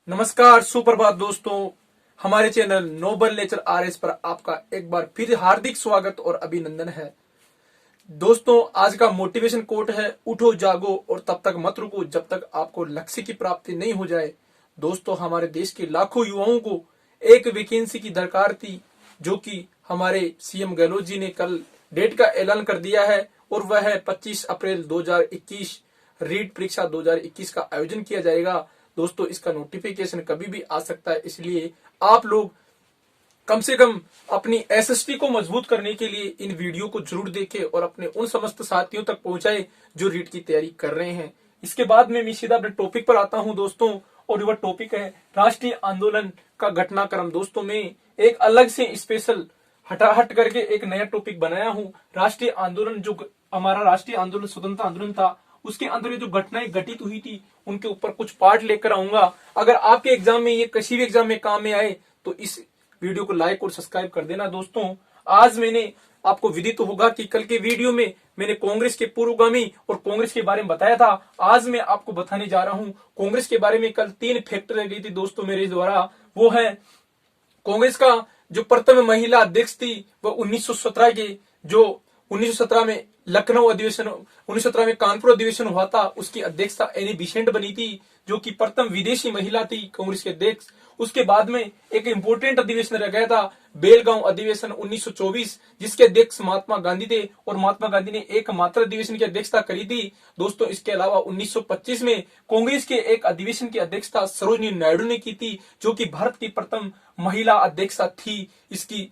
नमस्कार, सुप्रभात दोस्तों। हमारे चैनल नोबल नेचर आरएस पर आपका एक बार फिर हार्दिक स्वागत और अभिनंदन है। दोस्तों, आज का मोटिवेशन कोट है, उठो जागो और तब तक मत रुको जब तक आपको लक्ष्य की प्राप्ति नहीं हो जाए। दोस्तों, हमारे देश के लाखों युवाओं को एक वैकेंसी की दरकार थी, जो कि हमारे सीएम गहलोत जी ने कल डेट का ऐलान कर दिया है और वह है 25 अप्रैल 2021। रीट परीक्षा 2021 का आयोजन किया जाएगा। दोस्तों, इसका नोटिफिकेशन कभी भी आ सकता है, इसलिए आप लोग कम से कम अपनी एसएसटी को मजबूत करने के लिए इन वीडियो को जरूर देखें और अपने उन समस्त साथियों तक पहुंचाएं जो रीट की तैयारी कर रहे हैं। इसके बाद में मैं सीधा अपने टॉपिक पर आता हूं दोस्तों, और वह टॉपिक है राष्ट्रीय आंदोलन का घटनाक्रम। दोस्तों, मैं एक अलग से स्पेशल हट करके एक नया टॉपिक बनाया हूं। राष्ट्रीय आंदोलन, जो हमारा राष्ट्रीय आंदोलन स्वतंत्रता आंदोलन था, उसके अंदर जो घटनाएं घटित हुई थी उनके ऊपर कुछ पार्ट लेकर आऊंगा। अगर आपके एग्जाम में, ये किसी भी एग्जाम में काम में आए तो इस वीडियो को लाइक और सब्सक्राइब कर देना। दोस्तों, आज मैंने आपको विदित होगा कि कल के वीडियो में मैंने कांग्रेस के पूर्वगामी और कांग्रेस के बारे में बताया था। आज मैं आपको बताने जा रहा हूं कांग्रेस के बारे में। कल 3 फैक्ट रह गई थी दोस्तों मेरे द्वारा। वो है कांग्रेस का जो प्रथम महिला अध्यक्ष थी, वह 1917 के जो 1917 में लखनऊ अधिवेशन, 1917 में कानपुर अधिवेशन हुआ था, उसकी अध्यक्षता एनी बिसेंट बनी थी, जो कि प्रथम विदेशी महिला थी कांग्रेस के अध्यक्ष। उसके बाद में एक इंपोर्टेंट अधिवेशन रह गया था, बेलगांव अधिवेशन 1924, जिसके अध्यक्ष महात्मा गांधी थे और महात्मा गांधी ने एकमात्र अधिवेशन की अध्यक्षता करी थी। दोस्तों, इसके अलावा 1925 में कांग्रेस के एक अधिवेशन की अध्यक्षता सरोजिनी नायडू ने की थी, जो कि भारत की प्रथम महिला अध्यक्षा थी। इसकी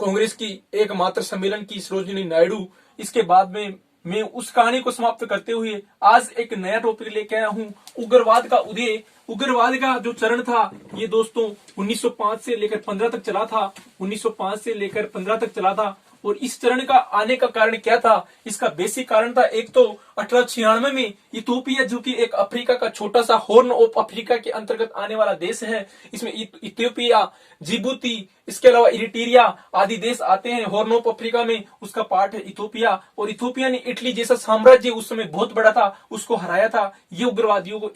कांग्रेस की एकमात्र सम्मेलन की सरोजिनी नायडू। इसके बाद में मैं उस कहानी को समाप्त करते हुए आज एक नया टॉपिक लेके आया हूं, उग्रवाद का उदय। उग्रवाद का जो चरण था, ये दोस्तों 1905 से लेकर 15 तक चला था। 1905 से लेकर 15 तक चला था। और इस चरण का आने का कारण क्या था? इसका बेसिक कारण था, एक तो 1896 में इथियोपिया, जो कि एक अफ्रीका का छोटा सा हॉर्न ऑफ अफ्रीका के अंतर्गत आने वाला देश है। इसमें इथियोपिया, जिबूती, इसके अलावा इरिट्रिया आदि देश आते हैं हॉर्न ऑफ अफ्रीका में। उसका पार्ट है इथियोपिया। और इथियोपिया ने इटली जैसा साम्राज्य उस समय बहुत बड़ा था, उसको हराया था। ये उग्रवादियों को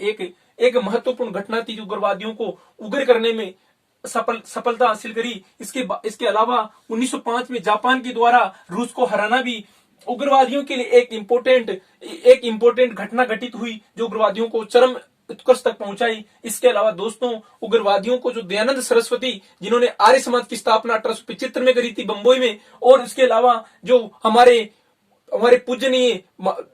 एक महत्वपूर्ण घटना थी, जो उग्रवादियों को उग्र करने में सफलता हासिल करी। इसके अलावा 1905 में जापान के द्वारा रूस को हराना भी उग्रवादियों के लिए एक इम्पोर्टेंट घटना घटित हुई, जो उग्रवादियों को चरम उत्कर्ष तक पहुंचाई। इसके अलावा दोस्तों, उग्रवादियों को जो दयानंद सरस्वती, जिन्होंने आर्य समाज की स्थापना 1875 में करी थी बंबई में, और इसके अलावा जो हमारे पूजनीय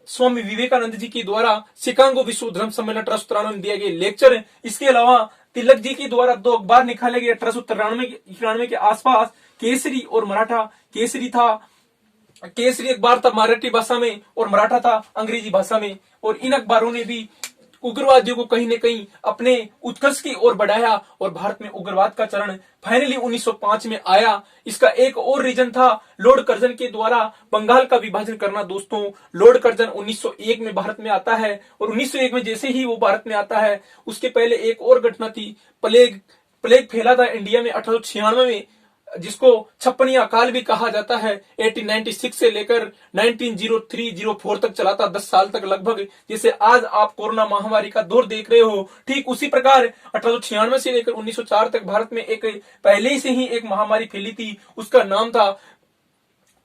स्वामी विवेकानंद जी के द्वारा शिकागो विश्व धर्म सम्मेलन 1893 में दिया गया लेक्चर। इसके अलावा तिलक जी के द्वारा 2 अखबार निकाले गए 1893 के आसपास, केसरी और मराठा। केसरी अखबार था मराठी भाषा में और मराठा था अंग्रेजी भाषा में। और इन अखबारों ने भी उग्रवादियों को कहीं न कहीं अपने उत्कर्ष की ओर बढ़ाया और भारत में उग्रवाद का चरण फाइनली 1905 में आया। इसका एक और रीजन था लॉर्ड कर्जन के द्वारा बंगाल का विभाजन करना। दोस्तों, लॉर्ड कर्जन 1901 में भारत में आता है, और 1901 में जैसे ही वो भारत में आता है, उसके पहले एक और घटना थी, प्लेग फैला था इंडिया में 1896 में, जिसको छप्पनिया अकाल भी कहा जाता है। 1896 से लेकर 1903-04 तक चला था, 10 साल तक लगभग। जैसे आज आप कोरोना महामारी का दौर देख रहे हो, ठीक उसी प्रकार 1896 से लेकर 1904 तक भारत में एक पहले से ही एक महामारी फैली थी, उसका नाम था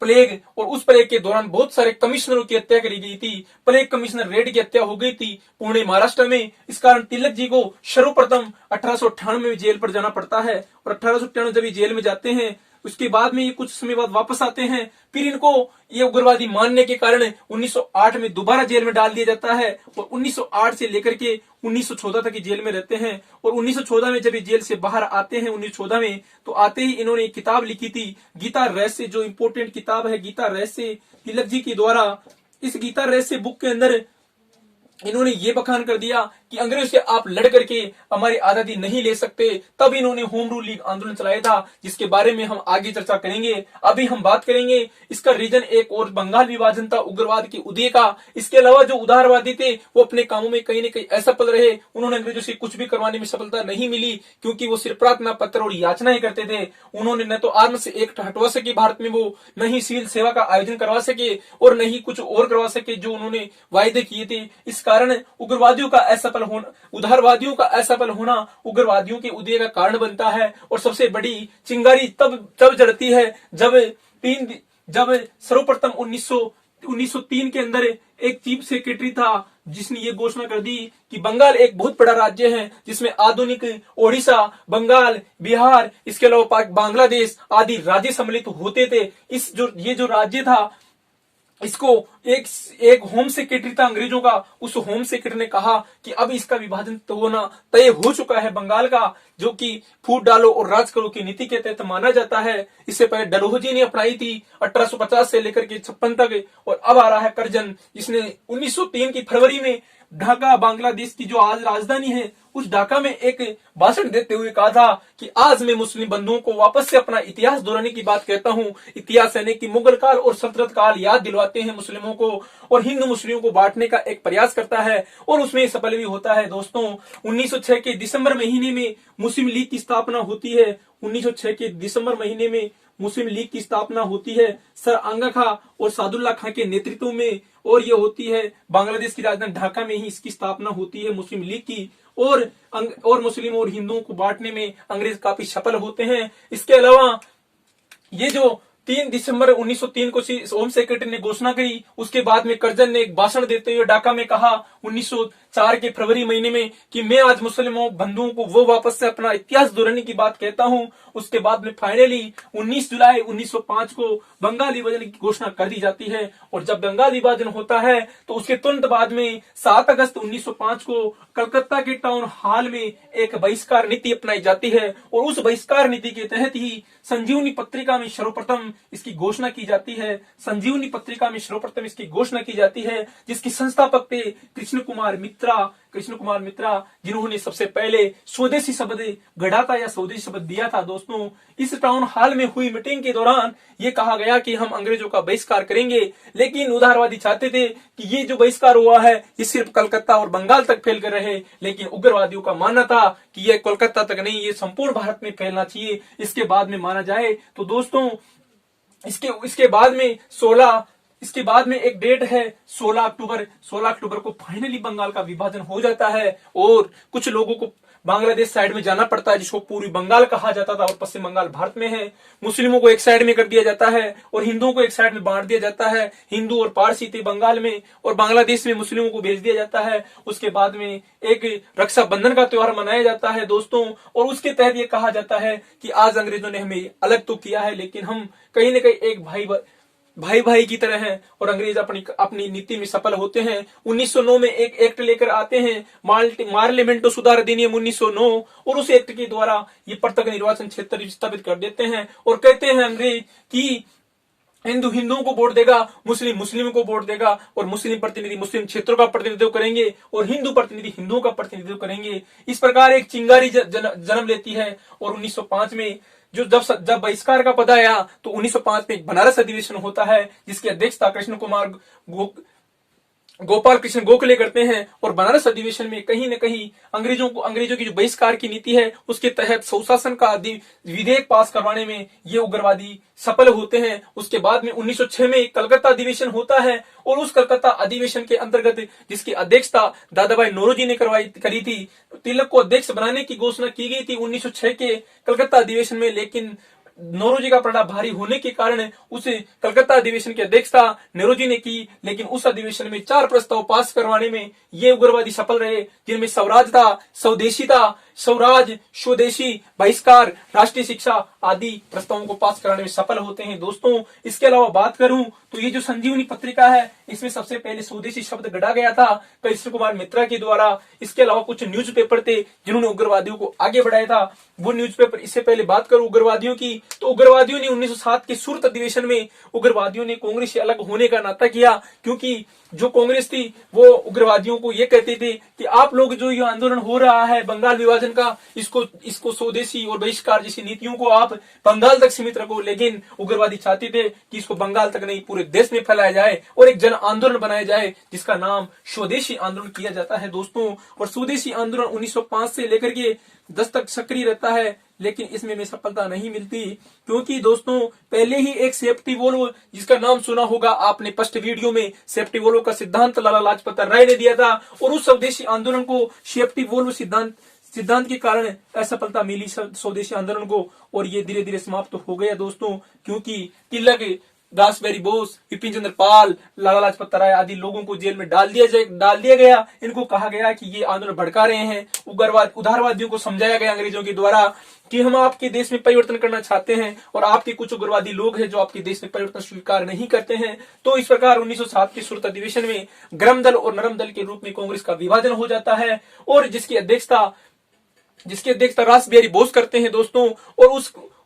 प्लेग। और उस प्लेग के दौरान बहुत सारे कमिश्नरों की हत्या करी गई थी। प्लेग कमिश्नर रेड की हत्या हो गई थी पुणे महाराष्ट्र में। इस कारण तिलक जी को सर्वप्रथम 1898 में जेल पर जाना पड़ता है। और 1898 जब ये जेल में जाते हैं, उसके बाद में ये कुछ समय बाद वापस आते हैं। फिर इनको ये उग्रवादी मानने के कारण 1908 में दोबारा जेल में डाल दिया जाता है, और 1908 से लेकर के 1914 तक जेल में रहते हैं। और 1914 में जब ये जेल से बाहर आते हैं, 1914 में, तो आते ही इन्होंने एक किताब लिखी थी, गीता रहस्य, जो इंपोर्टेंट किताब है गीता रहस्य, तिलक जी के द्वारा। इस गीता रहस्य बुक के अंदर इन्होंने ये बखान कर दिया कि अंग्रेजों से आप लड़ करके हमारी आजादी नहीं ले सकते। तब इन्होंने होम रूल लीग आंदोलन चलाया था, जिसके बारे में हम आगे चर्चा करेंगे। अभी हम बात करेंगे इसका रीजन एक और बंगाल विभाजन था, उग्रवाद के उदय का। इसके अलावा जो उदारवादी थे, वो अपने कामों में कहीं न कहीं असफल रहे। उन्होंने अंग्रेजों से कुछ भी करवाने में सफलता नहीं मिली, क्योंकि वो सिर्फ प्रार्थना पत्र और याचनाएं करते थे। उन्होंने न तो आर्म्स एक्ट हटवा सके भारत में, वो न ही सिविल सेवा का आयोजन करवा सके और न ही कुछ और करवा सके जो उन्होंने वायदे किए थे। इस कारण उग्रवादियों का असफल होना, उदारवादियों का असफल होना उग्रवादियों के उदय का कारण बनता है। और सबसे बड़ी चिंगारी तब जड़ती है जब सर्वप्रथम 1903 के अंदर एक चीफ सेक्रेटरी था जिसने ये घोषणा कर दी कि बंगाल एक बहुत बड़ा राज्य है जिसमें आधुनिक ओडिशा, बंगाल, बिहार, इसके अलावा बांग्लादेश आदि राज्य सम्मिलित होते थे। ये जो राज्य था इसको एक होम सेक्रेटरी था अंग्रेजों का, उस होम सेक्रेटरी ने कहा कि अब इसका विभाजन तो होना तय हो चुका है बंगाल का, जो कि फूट डालो और राज करो की नीति के तहत माना जाता है। इससे पहले डलहौजी ने अपनाई थी 1850 से लेकर के 56 तक, और अब आ रहा है करजन जिसने 1903 की फरवरी में ढाका, बांग्लादेश की जो आज राजधानी है, उस ढाका में एक भाषण देते हुए कहा था कि आज मैं मुस्लिम बंधुओं को वापस से अपना इतिहास दोहराने की बात कहता हूँ। इतिहास यानी कि मुगल काल और सल्तनत काल याद दिलवाते हैं मुस्लिमों को, और हिंदू मुस्लिमों को बांटने का एक प्रयास करता है, और उसमें सफल भी होता है। दोस्तों 1906 के दिसंबर महीने में मुस्लिम लीग की स्थापना होती है। 1906 के दिसंबर महीने में मुस्लिम लीग की स्थापना होती है सर आंगा खां और सादुल्ला खां के नेतृत्व में, और ये होती है बांग्लादेश की राजधानी ढाका में ही इसकी स्थापना होती है मुस्लिम लीग की। और मुस्लिम और हिंदुओं को बांटने में अंग्रेज काफी सफल होते हैं। इसके अलावा ये जो 3 दिसंबर 1903 को होम सेक्रेटरी ने घोषणा करी, उसके बाद में करजन ने एक भाषण देते हुए ढाका में कहा 1904 के फरवरी महीने में कि मैं आज मुस्लिमों बंधुओं को वो वापस से अपना इतिहास दोहराने की बात कहता हूं। उसके बाद में फाइनली 19 जुलाई 1905 को बंगाल विभाजन की घोषणा कर दी जाती है, और जब बंगाल विभाजन होता है तो उसके तुरंत बाद में 7 अगस्त 1905 को कलकत्ता के टाउन हॉल में एक बहिष्कार नीति अपनाई जाती है, और उस बहिष्कार नीति के तहत ही संजीवनी पत्रिका में सर्वप्रथम इसकी घोषणा की जाती है। संजीवनी पत्रिका में सर्वप्रथम इसकी घोषणा की जाती है, जिसके संस्थापक थे कृष्ण कुमार मित्रा, जिन्होंने सबसे पहले स्वदेशी शब्द गढ़ा था या स्वदेशी शब्द दिया था। दोस्तों इस टाउन हॉल में हुई मीटिंग के दौरान ये कहा गया कि हम अंग्रेजों का बहिष्कार करेंगे, लेकिन उदारवादी चाहते थे कि ये जो बहिष्कार हुआ है ये सिर्फ कलकत्ता और बंगाल तक फैल कर रहे, लेकिन उग्रवादियों का मानना था कि ये कोलकाता तक नहीं, ये संपूर्ण भारत में फैलना चाहिए। इसके बाद में माना जाए तो दोस्तों इसके बाद में एक डेट है 16 अक्टूबर को फाइनली बंगाल का विभाजन हो जाता है, और कुछ लोगों को बांग्लादेश साइड में जाना पड़ता है जिसको पूर्वी बंगाल कहा जाता था, और पश्चिम बंगाल भारत में है। मुस्लिमों को एक साइड में कर दिया जाता है और हिंदुओं को एक साइड में बांट दिया जाता है। हिंदू और पारसी थे बंगाल में, और बांग्लादेश में मुस्लिमों को भेज दिया जाता है। उसके बाद में एक रक्षाबंधन का त्योहार मनाया जाता है दोस्तों, और उसके तहत ये कहा जाता है कि आज अंग्रेजों ने हमें अलग तो किया है, लेकिन हम कहीं न कहीं एक भाई की तरह हैं, और अंग्रेज अपनी नीति में सफल होते हैं। 1909 में एक एक्ट लेकर आते हैं, मार्लिमेंटो सुधार अधिनियम 1909, और उस एक्ट के द्वारा ये पृथक निर्वाचन क्षेत्र स्थापित कर देते हैं, और कहते हैं अंग्रेज कि हिंदुओं को वोट देगा, मुस्लिम को वोट देगा, और मुस्लिम प्रतिनिधि मुस्लिम क्षेत्रों का प्रतिनिधित्व करेंगे, और हिंदू प्रतिनिधि हिंदुओं का प्रतिनिधित्व करेंगे। इस प्रकार एक चिंगारी जन्म लेती है, और 1905 में जब बहिष्कार का पद आया तो 1905 में एक बनारस अधिवेशन होता है, जिसकी अध्यक्षता गोपाल कृष्ण गोखले करते हैं, और बनारस अधिवेशन में कहीं न कहीं अंग्रेजों की जो बहिष्कार की नीति है उसके तहत स्वशासन का विधेयक पास करवाने में ये उग्रवादी सफल होते हैं। उसके बाद में 1906 में कलकत्ता अधिवेशन होता है, और उस कलकत्ता अधिवेशन के अंतर्गत जिसकी अध्यक्षता दादाभाई नौरोजी ने करी थी, तिलक को अध्यक्ष बनाने की घोषणा की गई थी 1906 के कलकत्ता अधिवेशन में, लेकिन नौरोजी का पलड़ा भारी होने के कारण उस कलकत्ता अधिवेशन की अध्यक्षता नेहरू ने की, लेकिन उस अधिवेशन में 4 प्रस्ताव पास करवाने में ये उग्रवादी सफल रहे, जिनमें स्वराज था, स्वदेशी था, स्वदेशी, बहिष्कार, राष्ट्रीय शिक्षा आदि प्रस्तावों को पास कराने में सफल होते हैं। दोस्तों इसके अलावा बात करूं तो ये जो संजीवनी पत्रिका है इसमें सबसे पहले स्वदेशी शब्द गढ़ा गया था कृष्ण कुमार मित्रा के द्वारा। इसके अलावा कुछ न्यूज़पेपर थे जिन्होंने उग्रवादियों को आगे बढ़ाया था, वो न्यूज़पेपर। इससे पहले बात करूं उग्रवादियों की, तो उग्रवादियों ने 1907 के सूरत अधिवेशन में उग्रवादियों ने कांग्रेस से अलग होने का नाता किया, क्योंकि जो कांग्रेस थी वो उग्रवादियों को ये कहते थे कि आप लोग जो ये आंदोलन हो रहा है बंगाल विभाजन का, इसको स्वदेशी और बहिष्कार जैसी नीतियों को आप बंगाल तक सीमित रखो, लेकिन उग्रवादी चाहते थे कि इसको बंगाल तक नहीं पूरे देश में फैलाया जाए और एक जन आंदोलन बनाया जाए जिसका नाम स्वदेशी आंदोलन किया जाता है दोस्तों। और स्वदेशी आंदोलन 1905 से लेकर के 10 तक सक्रिय रहता है। लेकिन इसमें हमें सफलता नहीं मिलती, क्योंकि दोस्तों पहले ही एक सेफ्टी वोल्व जिसका नाम सुना होगा आपने फर्स्ट वीडियो में, सेफ्टी वोल्व का सिद्धांत लाला लाजपत राय ने दिया था, और उस स्वदेशी आंदोलन को सेफ्टी वोल्व सिद्धांत के कारण असफलता मिली स्वदेशी आंदोलन को, और ये धीरे धीरे समाप्त हो गया दोस्तों, क्योंकि तिलक, रासबिहारी बोस, विपिन चंद्र पाल, लाला लाजपत राय आदि लोगों को जेल में डाल दिया गया। इनको कहा गया कि ये आंदोलन भड़का रहे हैं, उदारवादियों को समझाया गया अंग्रेजों के द्वारा कि हम आपके देश में परिवर्तन करना चाहते हैं और आपके कुछ उग्रवादी लोग हैं जो आपके देश में परिवर्तन स्वीकार नहीं करते हैं। तो इस प्रकार 1907 के सूरत अधिवेशन में गर्म दल और नरम दल के रूप में कांग्रेस का विभाजन हो जाता है, और जिसकी अध्यक्षता रासबिहारी बोस करते हैं दोस्तों। और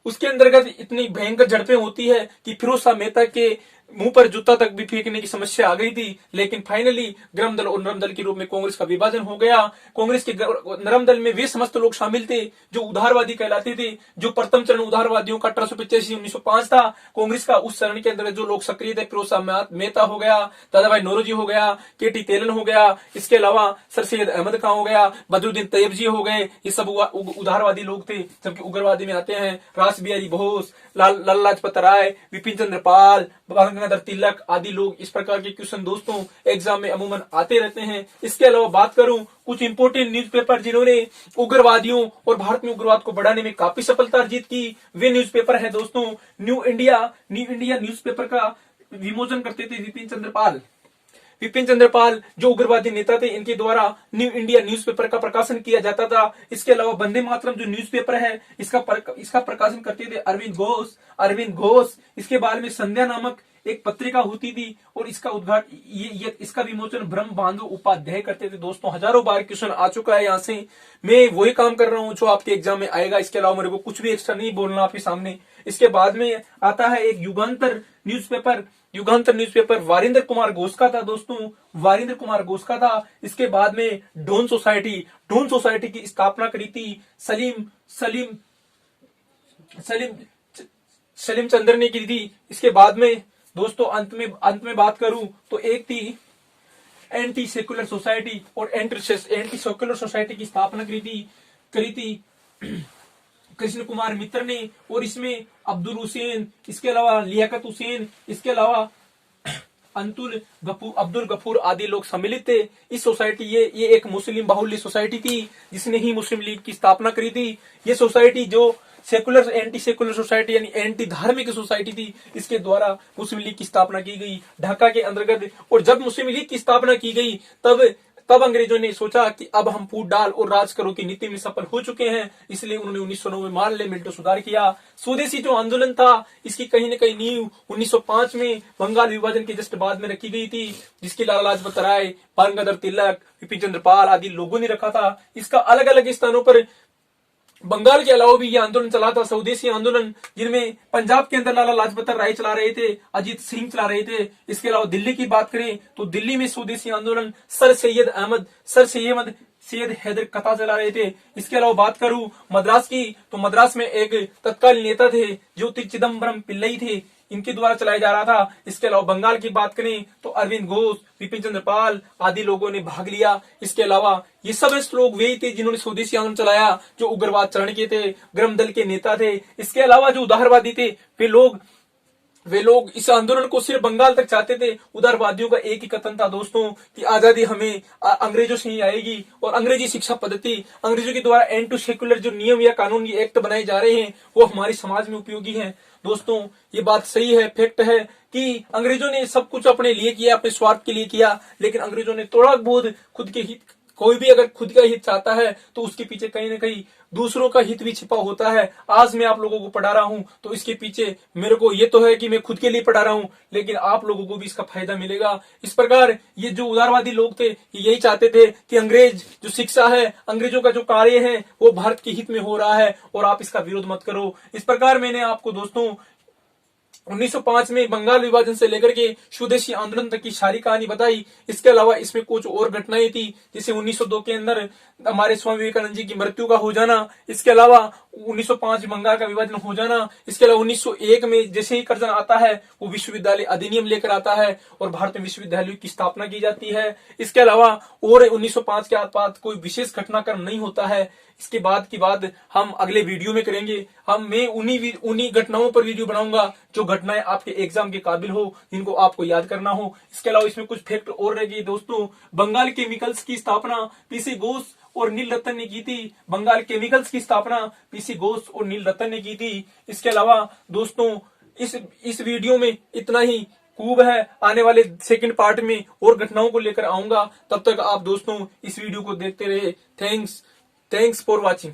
उसके अंतर्गत इतनी भयंकर झड़पें होती है कि फिरोज शाह मेहता के मुंह पर जूता तक भी फेंकने की समस्या आ गई थी। लेकिन फाइनली गर्म दल और नरम दल के रूप में कांग्रेस का विभाजन हो गया। कांग्रेस के नरम दल में वे समस्त लोग शामिल थे जो उदारवादी कहलाते थे, जो प्रथम चरण उदारवादियों का 1885-1905 था। कांग्रेस का उस चरण के अंदर जो लोग सक्रिय थे, फिरोज शाह मेहता हो गया, दादाभाई नौरोजी हो गया, केटी तेलन हो गया, इसके अलावा सर सैयद अहमद खां हो गया, बदरुद्दीन तैयब जी हो गए, ये सब उदारवादी लोग थे। जबकि उग्रवादी में आते हैं रासबिहारी बोस, लाला लाजपत राय, विपिन चंद्र पाल, गंगाधर तिलक आदि लोग। इस प्रकार के क्वेश्चन दोस्तों एग्जाम में अमूमन आते रहते हैं। इसके अलावा बात करूं कुछ इंपोर्टेंट न्यूज़पेपर जिन्होंने उग्रवादियों और भारत में उग्रवाद को बढ़ाने में काफी सफलता अर्जित की, वे न्यूज़पेपर है दोस्तों न्यू इंडिया न्यूज़पेपर का विमोचन करते थे विपिन चंद्र पाल जो उग्रवादी नेता थे, इनके द्वारा न्यू इंडिया न्यूज़पेपर का प्रकाशन किया जाता था। इसके अलावा वंदे मातरम जो न्यूज़पेपर है इसका प्रकाशन करते थे अरविंद घोष। इसके बाद में संध्या नामक एक पत्रिका होती थी, और इसका विमोचन ब्रह्म बांधु उपाध्याय करते थे। दोस्तों हजारों बार क्वेश्चन आ चुका है, यहाँ से मैं वही काम कर रहा हूँ जो आपके एग्जाम में आएगा। इसके अलावा मेरे को कुछ भी एक्स्ट्रा नहीं बोलना आपके सामने। इसके बाद में आता है एक युगांतर न्यूज़पेपर वारिंदर कुमार घोष का था दोस्तों, इसके बाद में डॉन सोसाइटी की स्थापना करी थी सलीम चंद्र ने की थी। इसके बाद में दोस्तों अंत में बात करूं तो एक थी एंटी सेकुलर सोसाइटी, और एंटी सेकुलर सोसाइटी की स्थापना करी थी कृष्ण कुमार मित्र ने, और इसमें अब्दुल हुसैन, इसके अलावा लियाकत हुसैन, इसके अलावा अब्दुल गफूर आदि लोग सम्मिलित थे। इस सोसाइटी ये एक मुस्लिम बाहुल्य सोसाइटी थी जिसने ही मुस्लिम लीग की स्थापना करी थी। ये सोसाइटी जो एंटी सेकुलर सोसाइटी यानी एंटी धार्मिक सोसाइटी थी, इसके द्वारा मुस्लिम लीग की स्थापना की गई ढाका के अंतर्गत। और जब मुस्लिम लीग की स्थापना की गई तब अंग्रेजों ने सोचा कि अब हम फूट डाल और राज करो की नीति में सफल हो चुके हैं, इसलिए उन्होंने 1909 में मान ले मिल्टो सुधार किया। स्वदेशी जो आंदोलन था इसकी कहीं न कहीं नींव 1905 में बंगाल विभाजन के जस्ट बाद में रखी गई थी, जिसकी लाला लाजपत राय, बाल गंगाधर तिलक, विपिन चंद्र पाल आदि लोगों ने रखा था। इसका अलग अलग स्थानों पर बंगाल के अलावा भी ये आंदोलन चला था, स्वदेशी आंदोलन, जिनमें पंजाब के अंदर लाला लाजपत राय चला रहे थे, अजीत सिंह चला रहे थे। इसके अलावा दिल्ली की बात करें तो दिल्ली में स्वदेशी आंदोलन सर सैयद हैदर कता चला रहे थे। इसके अलावा बात करूं मद्रास की तो मद्रास में एक तत्कालीन नेता थे जो चिदम्बरम पिल्लई थे, इनके द्वारा चलाया जा रहा था। इसके अलावा बंगाल की बात करें तो अरविंद घोष, विपिन चंद्र पाल आदि लोगों ने भाग लिया। इसके अलावा ये सब लोग वे थे जिन्होंने स्वदेशी आंदोलन चलाया, जो उग्रवाद चरण के थे, गर्म दल के नेता थे। इसके अलावा जो उदारवादी थे वे लोग इस आंदोलन को सिर्फ बंगाल तक चाहते थे। उदारवादियों का एक ही कथन था दोस्तों कि आजादी हमें अंग्रेजों से ही आएगी, और अंग्रेजी शिक्षा पद्धति, अंग्रेजों के द्वारा एंटी सेकुलर जो नियम या कानून ये एक्ट बनाए जा रहे हैं वो हमारे समाज में उपयोगी हैं। दोस्तों ये बात सही है, फैक्ट है कि अंग्रेजों ने सब कुछ अपने लिए किया, अपने स्वार्थ के लिए किया, लेकिन अंग्रेजों ने थोड़ा बहुत खुद के हित, कोई भी अगर खुद का हित चाहता है तो उसके पीछे कहीं ना कहीं दूसरों का हित भी छिपा होता है। आज मैं आप लोगों को पढ़ा रहा हूं तो इसके पीछे मेरे को ये तो है कि मैं खुद के लिए पढ़ा रहा हूं, लेकिन आप लोगों को भी इसका फायदा मिलेगा। इस प्रकार ये जो उदारवादी लोग थे यही चाहते थे कि अंग्रेज जो शिक्षा है, अंग्रेजों का जो कार्य है वो भारत के हित में हो रहा है और आप इसका विरोध मत करो। इस प्रकार मैंने आपको दोस्तों 1905 में बंगाल विभाजन से लेकर के स्वदेशी आंदोलन तक की सारी कहानी बताई। इसके अलावा इसमें कुछ और घटनाएं थी, जैसे 1902 के अंदर हमारे स्वामी विवेकानंद जी की मृत्यु का हो जाना, इसके अलावा 1905 बंगाल का विभाजन हो जाना, इसके अलावा 1901 में जैसे ही कर्जन आता है वो विश्वविद्यालय अधिनियम लेकर आता है और भारत में विश्वविद्यालयों की स्थापना की जाती है। इसके अलावा और 1905 के आसपास कोई विशेष घटनाक्रम नहीं होता है। इसके बाद की बात हम अगले वीडियो में करेंगे। मैं उन्हीं घटनाओं पर वीडियो बनाऊंगा जो घटनाएं आपके एग्जाम के काबिल हो, जिनको आपको याद करना हो। इसके अलावा इसमें कुछ फैक्ट और रह गए दोस्तों। बंगाल केमिकल्स की स्थापना पीसी घोष और नील रतन ने की थी। बंगाल केमिकल्स की स्थापना पीसी घोष और नील रतन ने की थी। इसके अलावा दोस्तों इस वीडियो में इतना ही खूब है। आने वाले सेकंड पार्ट में और घटनाओं को लेकर आऊंगा। तब तक आप दोस्तों इस वीडियो को देखते रहे। Thanks for watching.